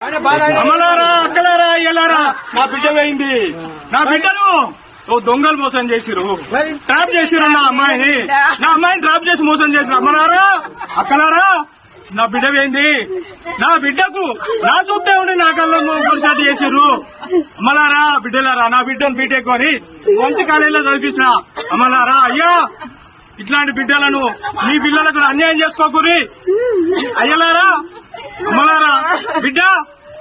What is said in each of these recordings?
అమ్మలారా అక్కలారా అయ్యలారా నా బిడ్డ పోయింది. నా బిడ్డను ఓ దొంగలు మోసం చేసిరు, ట్రాప్ చేసిరు. నా అమ్మాయిని ట్రాప్ చేసి మోసం చేసిరు. అమ్మలారా అక్కలారా నా బిడ్డ పోయింది. నా బిడ్డకు నా చూస్తే ఉండి నా కళ్ళను గురిసాటి చేసిర్రు. అమ్మలారా బిడ్డలారా నా బిడ్డను బీటెక్ అని మంచి కాలేజీలో చదివించిన. అమ్మలారా అయ్యా ఇట్లాంటి బిడ్డలను మీ పిల్లలకు అన్యాయం చేసుకోకూరి. అయ్యలారా అమ్మలారా బిడ్డ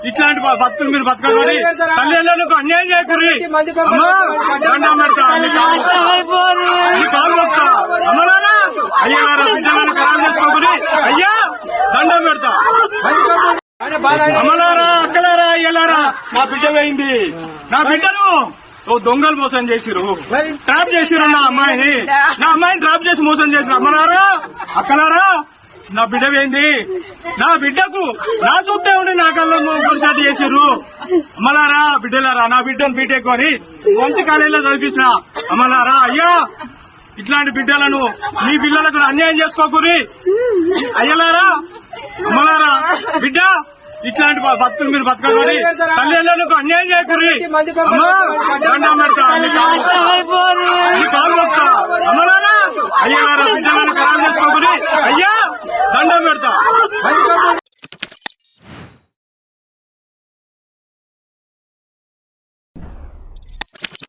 ఇట్లాంటి భక్తులు మీరు బతకగలి తల్లిదండ్రులకు అన్యాయం చేయకూరి. అమ్మా దండం పెడతా కాలు మొక్తా. అమ్మలారా అయ్యలారా బిడ్డలను ఖరాబ్ చేసుకోకూరి. అయ్యా దండం పెడతా. అమ్మలారా అక్కలారా అయ్యలారా నా బిడ్డ పోయింది. నా బిడ్డను ఓ దొంగలు మోసం చేసిరు, ట్రాప్ చేసిరు. నా అమ్మాయిని ట్రాప్ చేసి మోసం చేసిరు. అమ్మలారా అక్కలారా నా బిడ్డ పోయింది. నా బిడ్డకు నా చూస్తే ఉండి నా కళ్ళను గురిసాటి చేసిర్రు. అమ్మలారా బిడ్డలారా నా బిడ్డను బీటెక్ అని మంచి కాలేజీలో చదివించిన. అమ్మలారా అయ్యా ఇట్లాంటి బిడ్డలను మీ పిల్లలకు అన్యాయం చేసుకోకూరి. అయ్యలారా అమ్మలారా బిడ్డ ఇట్లాంటి భక్తులు మీరు బతకగలి తల్లిదండ్రులకు అన్యాయం చేయకూరి. అమ్మా దండం పెడతా కాలు మొక్తా. అమ్మలారా అయ్యలారా బిడ్డలను ఖరాబ్ చేసుకోకూరి. అయ్యా